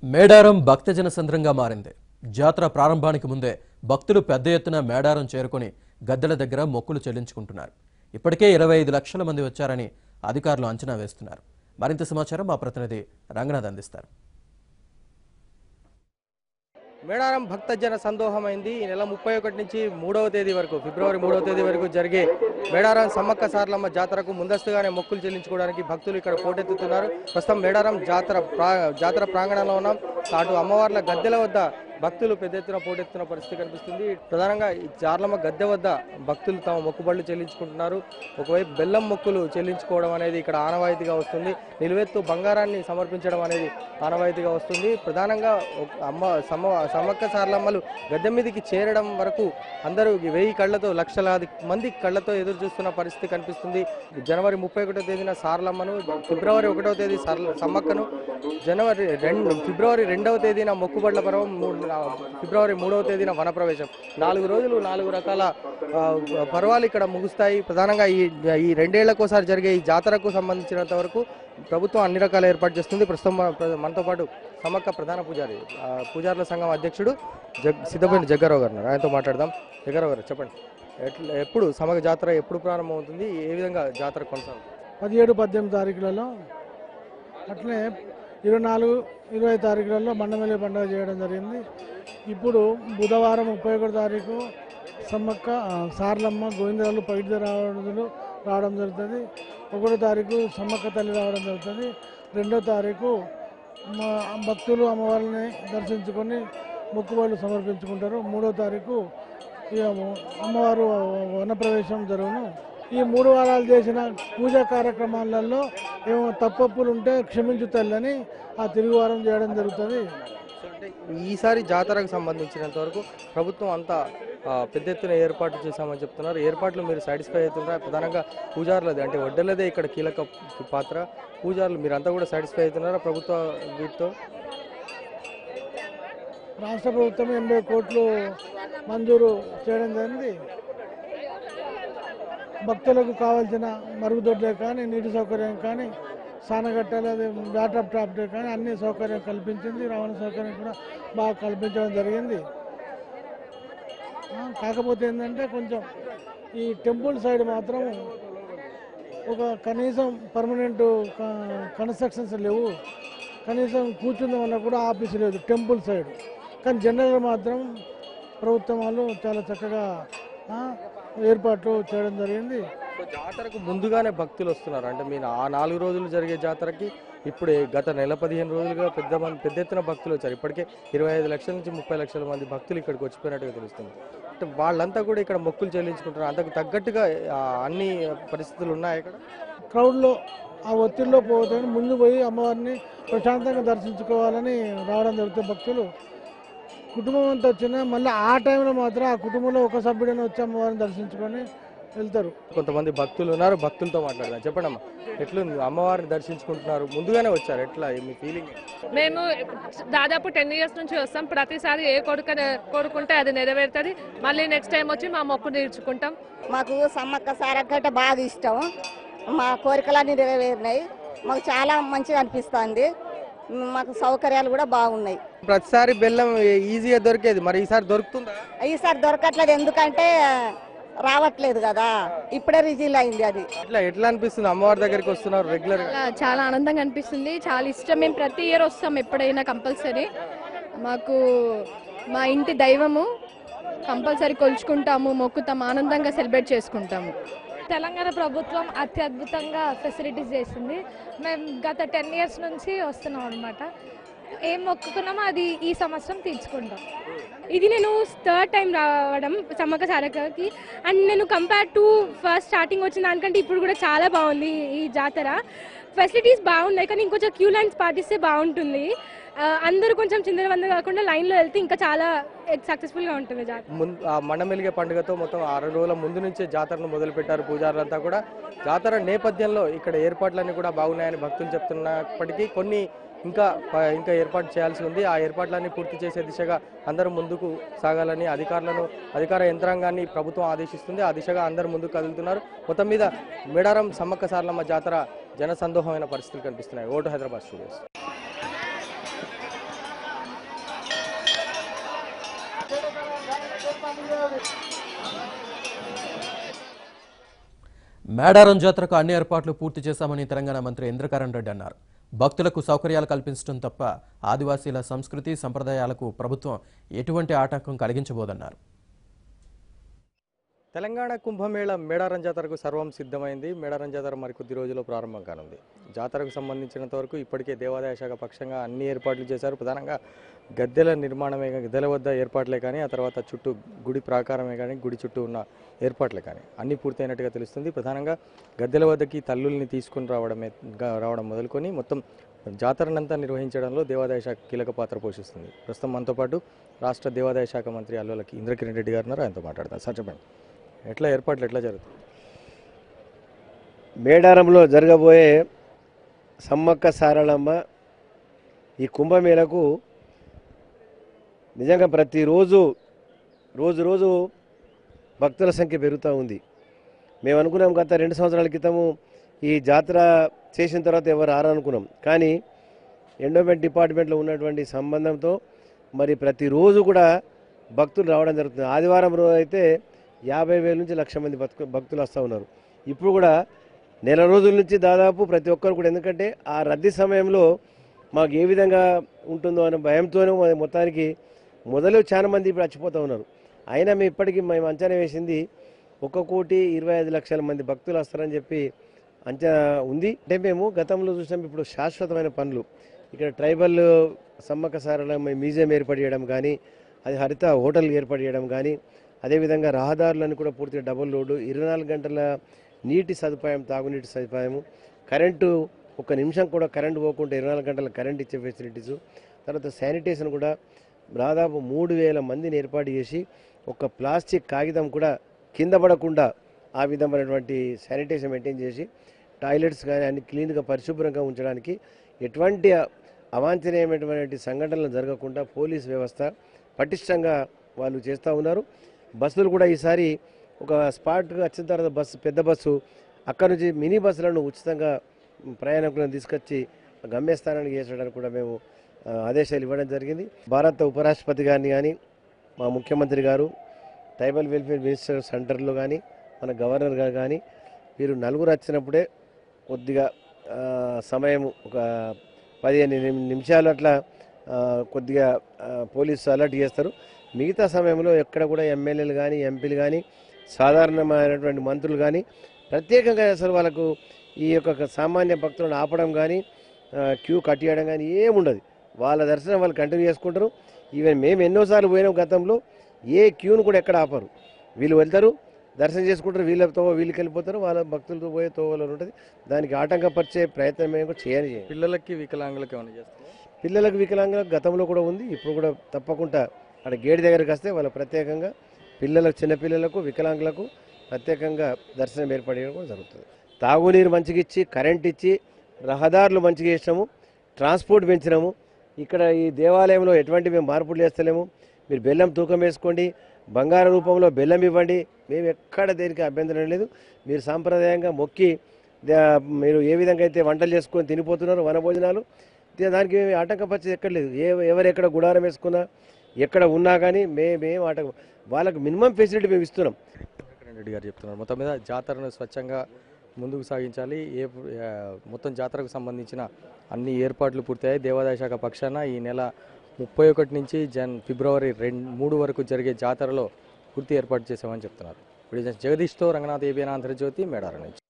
మేడారం భక్తజన సంద్రంగా మారింది. జాతర ప్రారంభానికి ముందే భక్తులు పెద్ద ఎత్తున మేడారం చేరుకొని గద్దెల దగ్గర మొక్కులు చెల్లించుకుంటున్నారు. ఇప్పటికే 25 లక్షల మంది వచ్చారని అధికారులు అంచనా వేస్తున్నారు. మరింత సమాచారం మా ప్రతినిధి రంగనాథ్ అందిస్తారు. మేడారం భక్తజన సందోహమైంది. ఈ నెల 31 నుంచి 3వ తేదీ వరకు ఫిబ్రవరి 3వ తేదీ వరకు జరిగే మేడారం సమ్మక్క సారలమ్మ జాతరకు ముందస్తుగానే మొక్కులు చెల్లించుకోవడానికి భక్తులు ఇక్కడ పోటెత్తుతున్నారు. ప్రస్తుతం మేడారం జాతర ప్రాంగణంలో ఉన్నాం. అటు అమ్మవార్ల గద్దెల వద్ద భక్తులు పెద్ద ఎత్తున పోటెత్తున్న పరిస్థితి కనిపిస్తుంది. ప్రధానంగా ఈ జార్లమ్మ గద్దె వద్ద భక్తులు తమ మొక్కుబడులు చెల్లించుకుంటున్నారు. ఒకవైపు బెల్లం మొక్కులు చెల్లించుకోవడం అనేది ఇక్కడ ఆనవాయితీగా వస్తుంది. నిలువెత్తు బంగారాన్ని సమర్పించడం అనేది ఆనవాయితీగా వస్తుంది. ప్రధానంగా సమ్మక్క సారలమ్మలు గద్దె మీదకి చేరడం వరకు అందరూ 1000 కళ్లతో లక్షలాది మంది కళ్లతో ఎదురు చూస్తున్న పరిస్థితి కనిపిస్తుంది. జనవరి 31వ తేదీన సారలమ్మను, ఫిబ్రవరి 1వ తేదీ సమ్మక్కను, ఫిబ్రవరి 2వ తేదీన మొక్కుబడుల పర్వం, ఫిబ్రవరి 3వ తేదీన వనప్రవేశం. 4 రోజులు 4 రకాల పర్వాలు ఇక్కడ ముగుస్తాయి. ప్రధానంగా ఈ 2 ఏళ్లకోసారి జరిగే ఈ జాతరకు సంబంధించినంత వరకు ప్రభుత్వం అన్ని రకాల ఏర్పాటు చేస్తుంది. ప్రస్తుతం మనతో పాటు సమ్మక్క ప్రధాన పూజారుల సంఘం అధ్యక్షుడు సిద్ధపల్లి జగ్గారావు గారు ఉన్నారు. ఆయనతో మాట్లాడదాం. జగ్గారావు గారు, చెప్పండి, ఎప్పుడు సమ్మక్క జాతర ఎప్పుడు ప్రారంభమవుతుంది, ఏ విధంగా జాతర కొనసాగుతుంది? 17-18 తారీఖులలో, అట్లనే 24-25 తారీఖులలో మండమెల్లి పండుగ చేయడం జరిగింది. ఇప్పుడు బుధవారం 31 తారీఖు సమ్మక్క సారలమ్మ గోవిందరాలు పైడి రావడం జరుగుతుంది. 1వ తారీఖు సమ్మక్క తల్లి రావడం జరుగుతుంది. 2వ తారీఖు భక్తులు అమ్మవారిని దర్శించుకొని మొక్కుబడులు సమర్పించుకుంటారు. 3వ తారీఖు అమ్మవారు వనప్రవేశం జరుగును. ఈ 3 వారాలు చేసిన పూజా కార్యక్రమాలలో ఏమో తప్పులు ఉంటే క్షమించు తల్లని ఆ తిరుగువారం చేయడం జరుగుతుంది. ఈసారి జాతరకు సంబంధించినంత వరకు ప్రభుత్వం అంతా పెద్ద ఎత్తున ఏర్పాట్లు చేశామని చెప్తున్నారు. ఏర్పాట్లు మీరు సాటిస్ఫై అవుతున్నారా? ప్రధానంగా పూజారులది అంటే వడ్డలదే ఇక్కడ కీలక పాత్ర. పూజారులు మీరంతా కూడా సాటిస్ఫై అవుతున్నారా ప్రభుత్వ వీటితో? రాష్ట్ర ప్రభుత్వం 80 కోట్లు మంజూరు చేయడం జరిగింది. భక్తులకు కావాల్సిన మరుగుదొడ్లే కానీ, నీటి సౌకర్యం కానీ, స్నానగట్టాలు, వాటర్ ట్రాప్ కానీ అన్ని సౌకర్యం కల్పించింది. రవాణా సౌకర్యం కూడా బాగా కల్పించడం జరిగింది. కాకపోతే ఏంటంటే కొంచెం ఈ టెంపుల్ సైడ్ మాత్రం ఒక కనీసం పర్మనెంట్ కన్స్ట్రక్షన్స్ లేవు. కనీసం కూర్చుందాం వల్ల కూడా ఆఫీసు లేదు టెంపుల్ సైడ్. కానీ జనరల్గా మాత్రం ప్రభుత్వం వాళ్ళు చాలా చక్కగా ఏర్పాట్లు చేయడం జరిగింది. జాతరకు ముందుగానే భక్తులు వస్తున్నారు. అంటే మీరు ఆ 4 రోజులు జరిగే జాతరకి ఇప్పుడే గత నెల 15 రోజులుగా పెద్ద ఎత్తున భక్తులు వచ్చారు. ఇప్పటికే 25 లక్షల నుంచి 30 లక్షల మంది భక్తులు ఇక్కడికి వచ్చిపోయినట్టుగా తెలుస్తుంది. అంటే వాళ్ళంతా కూడా ఇక్కడ మొక్కులు చెల్లించుకుంటారు. అంతకు తగ్గట్టుగా అన్ని పరిస్థితులు ఉన్నాయి. ఇక్కడ క్రౌడ్లో ఆ ఒత్తిడిలో పోతే ముందు పోయి అమ్మవారిని ప్రశాంతంగా దర్శించుకోవాలని రావడం జరుగుతుంది. భక్తులు కుటుంబం అంతా వచ్చినా మళ్ళీ ఆ టైంలో మాత్రం ఆ కుటుంబంలో ఒక సభ్యుడైనా వచ్చి అమ్మవారిని దర్శించుకొని వెళ్తారు. కొంతమంది భక్తులు ఉన్నారు, భక్తులతో మాట్లాడదాం. చెప్పండి అమ్మా, ఎట్లుంది? అమ్మవారిని దర్శించుకుంటున్నారు, ముందుగానే వచ్చారు, ఎట్లా మీ ఫీలింగ్? మేము దాదాపు 10 ఇయర్స్ నుంచి వస్తాం. ప్రతిసారి ఏ కోరుకుంటే అది నెరవేరుతుంది. మళ్ళీ నెక్స్ట్ టైం వచ్చి మా మొక్కు తీర్చుకుంటాం. మాకు సమ్మక్క సారక్క బాగా ఇష్టం. మా కోరికలన్నీ నెరవేరినాయి. మాకు చాలా మంచిగా అనిపిస్తుంది. మాకు సౌకర్యాలు కూడా బాగున్నాయి. ప్రతిసారి బెల్లం ఈజీగా దొరికేది, మరి ఈసారి దొరుకుతుందా? ఈసారి దొరకట్లేదు, ఎందుకంటే రావట్లేదు కదా. ఇప్పుడే రిజీల్ అయింది. అది ఎట్లా అనిపిస్తుంది? అమ్మవారి దగ్గరికి వస్తున్నారు రెగ్యులర్? చాలా ఆనందంగా అనిపిస్తుంది, చాలా ఇష్టం. మేము ప్రతి ఇయర్ వస్తాం, ఎప్పుడైనా కంపల్సరీ. మాకు మా ఇంటి దైవము, కంపల్సరీ కొలుచుకుంటాము, మొక్కుతాము, ఆనందంగా సెలబ్రేట్ చేసుకుంటాము. తెలంగాణ ప్రభుత్వం అత్యద్భుతంగా ఫెసిలిటీస్ చేసింది. మేము గత 10 ఇయర్స్ నుంచి వస్తున్నాం అనమాట. ఏం మొక్కుకున్నామో అది ఈ సంవత్సరం తీర్చుకుంటాం. ఇది నేను 3rd టైం రావడం సమ్మక్క సారక్కకి. అండ్ నేను కంపేర్ టు ఫస్ట్ స్టార్టింగ్ వచ్చిన దానికంటే ఇప్పుడు కూడా చాలా బాగుంది ఈ జాతర. ఫెసిలిటీస్ బాగున్నాయి, కానీ ఇంకొంచెం క్యూ లైన్స్ పాటిస్తే బాగుంటుంది. అందరూ కొంచెం చిందరవందర కాకుండా లైన్లో వెళ్తే ఇంకా చాలా సక్సెస్ఫుల్గా ఉంటుంది జాతర. మండమెలిగే పండుగతో మొత్తం 6 రోజుల ముందు నుంచే జాతరను మొదలుపెట్టారు పూజారులంతా కూడా. జాతర నేపథ్యంలో ఇక్కడ ఏర్పాట్లన్నీ కూడా బాగున్నాయని భక్తులు చెప్తున్నప్పటికీ కొన్ని ఇంకా ఏర్పాటు చేయాల్సి ఉంది. ఆ ఏర్పాట్లన్నీ పూర్తి చేసే దిశగా అందరూ ముందుకు సాగాలని అధికార యంత్రాంగాన్ని ప్రభుత్వం ఆదేశిస్తుంది. ఆ దిశగా అందరూ ముందుకు కదులుతున్నారు. మొత్తం మీద మేడారం సమ్మక్క సారలమ్మ జాతర జనసందోహమైన పరిస్థితులు కనిపిస్తున్నాయి. Vote Hyderabad studios. మేడారం జాతరకు అన్ని ఏర్పాట్లు పూర్తి చేశామని తెలంగాణ మంత్రి ఇంద్రకరణ్ రెడ్డి అన్నారు. భక్తులకు సౌకర్యాలు కల్పించడం తప్ప ఆదివాసీల సంస్కృతి సంప్రదాయాలకు ప్రభుత్వం ఎటువంటి ఆటంకం కలిగించబోదన్నారు. తెలంగాణ కుంభమేళ మేడారం జాతరకు సర్వం సిద్ధమైంది. మేడారం జాతర మరికొద్ది రోజుల్లో ప్రారంభం కానుంది. జాతరకు సంబంధించినంత వరకు ఇప్పటికే దేవాదాయ శాఖ పక్షంగా అన్ని ఏర్పాట్లు చేశారు. ప్రధానంగా గద్దెల నిర్మాణమే గద్దెల వద్ద ఏర్పాట్లే కానీ, ఆ తర్వాత చుట్టూ గుడి ప్రాకారమే కానీ, గుడి చుట్టూ ఉన్న ఏర్పాట్లే కానీ అన్నీ పూర్తయినట్టుగా తెలుస్తుంది. ప్రధానంగా గద్దెల వద్దకి తల్లుల్ని తీసుకుని రావడం మొదలుకొని మొత్తం జాతరనంతా నిర్వహించడంలో దేవాదాయ శాఖ కీలక పాత్ర పోషిస్తుంది. ప్రస్తుతం మనతో పాటు రాష్ట్ర దేవాదాయ శాఖ మంత్రి అల్లులకి ఇంద్రకిరణ్ రెడ్డి గారు ఉన్నారు. ఆయనతో మాట్లాడతారు. సార్ చెప్పండి, ఏర్పాట్లు ఎట్లా జరుగుతుంది? మేడారంలో జరగబోయే సమ్మక్క సారళమ్మ ఈ కుంభమేళకు నిజంగా ప్రతిరోజు రోజు భక్తుల సంఖ్య పెరుగుతూ ఉంది. మేము అనుకున్నాం గత 2 సంవత్సరాల క్రితము ఈ జాతర చేసిన తర్వాత ఎవరు రారనుకున్నాం. కానీ ఎండోమెంట్ డిపార్ట్మెంట్లో ఉన్నటువంటి సంబంధంతో మరి ప్రతిరోజు కూడా భక్తులు రావడం జరుగుతుంది. ఆదివారం రోజు అయితే 50,000 నుంచి 1,00,000 మంది భక్తులు వస్తూ ఉన్నారు. ఇప్పుడు కూడా నెల రోజుల నుంచి దాదాపు ప్రతి ఒక్కరు కూడా, ఎందుకంటే ఆ రద్దీ సమయంలో మాకు ఏ విధంగా ఉంటుందో అనే భయంతోనే మొత్తానికి మొదలు చాలా మంది ఇప్పుడు చచ్చిపోతూ ఉన్నారు. అయినా మేము ఇప్పటికీ మేము అంచనా వేసింది 1,25,00,000 మంది భక్తులు వస్తారని చెప్పి అంచనా ఉంది. అంటే మేము గతంలో చూసాం, ఇప్పుడు శాశ్వతమైన పనులు ఇక్కడ ట్రైబల్ సమ్మక్క సారళమ్మ మ్యూజియం ఏర్పాటు చేయడం కానీ, అది హరిత హోటల్ ఏర్పాటు చేయడం కానీ, అదేవిధంగా రహదారులను కూడా పూర్తిగా డబుల్ రోడ్డు, 24 గంటల నీటి సదుపాయం, తాగునీటి సదుపాయము, కరెంటు 1 నిమిషం కూడా కరెంటు పోకుండా 24 గంటల కరెంట్ ఇచ్చే ఫెసిలిటీసు, తర్వాత శానిటేషన్ కూడా దాదాపు 3,000 మందిని ఏర్పాటు చేసి ఒక ప్లాస్టిక్ కాగితం కూడా కింద పడకుండా ఆ విధమైనటువంటి శానిటేషన్ మెయింటైన్ చేసి టాయిలెట్స్ కానీ అన్ని క్లీన్గా పరిశుభ్రంగా ఉంచడానికి, ఎటువంటి అవాంఛనీయమైనటువంటి సంఘటనలు జరగకుండా పోలీస్ వ్యవస్థ పటిష్టంగా వాళ్ళు చేస్తూ ఉన్నారు. బస్సులు కూడా ఈసారి ఒక స్పాట్గా వచ్చిన తర్వాత పెద్ద బస్సు అక్కడ నుంచి మినీ బస్సులను ఉచితంగా ప్రయాణికులను తీసుకొచ్చి గమ్యస్థానానికి చేసడానికి కూడా మేము ఆదేశాలు ఇవ్వడం జరిగింది. భారత ఉపరాష్ట్రపతి గారిని కానీ, మా ముఖ్యమంత్రి గారు, ట్రైబల్ వెల్ఫేర్ మినిస్టర్ సెంటర్లో కానీ, మన గవర్నర్ గారు కానీ, వీరు నలుగురు వచ్చినప్పుడే కొద్దిగా సమయం ఒక 15 నిమిషాలు అట్లా కొద్దిగా పోలీసు అలర్ట్ చేస్తారు. మిగతా సమయంలో ఎక్కడ కూడా ఎమ్మెల్యేలు కానీ, ఎంపీలు కానీ, సాధారణమైనటువంటి మంత్రులు కానీ ప్రత్యేకంగా అసలు వాళ్ళకు ఈ యొక్క సామాన్య భక్తులను ఆపడం కానీ, క్యూ కట్టేయడం కానీ ఏముండదు. వాళ్ళ దర్శనం వాళ్ళు కంటిన్యూ చేసుకుంటారు. ఈవెన్ మేము ఎన్నోసార్లు పోయినాం గతంలో, ఏ క్యూను కూడా ఎక్కడ ఆపరు. వీళ్ళు వెళ్తారు, దర్శనం చేసుకుంటారు, వీళ్ళతో వీళ్ళకి వెళ్ళిపోతారు, వాళ్ళ భక్తులతో పోయే తోవలో ఉంటుంది. దానికి ఆటంకపరిచే ప్రయత్నం మేము కూడా చేయాలి. పిల్లలకి వికలాంగులకు ఏమైనా చేస్తారు? పిల్లలకు వికలాంగులకు గతంలో కూడా ఉంది, ఇప్పుడు కూడా తప్పకుండా అక్కడ గేట్ దగ్గరికి వస్తే వాళ్ళు ప్రత్యేకంగా పిల్లలకు, చిన్నపిల్లలకు, వికలాంగులకు ప్రత్యేకంగా దర్శనం ఏర్పాటు చేయడం కూడా జరుగుతుంది. తాగునీరు మంచిగా ఇచ్చి, కరెంట్ ఇచ్చి, రహదారులు మంచిగా ఇచ్చినాము, ట్రాన్స్పోర్ట్ పెంచినాము. ఇక్కడ ఈ దేవాలయంలో ఎటువంటి మేము మార్పులు చేస్తలేము. మీరు బెల్లం తూకం వేసుకోండి, బంగారం రూపంలో బెల్లం ఇవ్వండి, మేము ఎక్కడ దేనికి అభ్యంతరం లేదు. మీరు సాంప్రదాయంగా మొక్కి మీరు ఏ విధంగా అయితే వంటలు చేసుకొని తినిపోతున్నారు వనభోజనాలు, దానికి మేము ఆటంకపరిచేది ఎక్కడ లేదు. ఎవరు ఎక్కడ గుడారం వేసుకున్నా, ఎక్కడ ఉన్నా కానీ మేము ఆటంకం, వాళ్ళకు మినిమం ఫెసిలిటీ మేము ఇస్తున్నాం. రెడ్డి గారు చెప్తున్నారు, మొత్తం మీద జాతరను స్వచ్ఛంగా ముందుకు సాగించాలి. మొత్తం జాతరకు సంబంధించిన అన్ని ఏర్పాట్లు పూర్తయ్యాయి. దేవాదాయ శాఖ పక్షాన ఈ నెల 31 నుంచి ఫిబ్రవరి 3 వరకు జరిగే జాతరలో పూర్తి ఏర్పాటు చేశామని చెప్తున్నారు. జగదీష్తో రంగనాథ్, ఏబిఎన్ ఆంధ్రజ్యోతి, మేడారం నుంచి.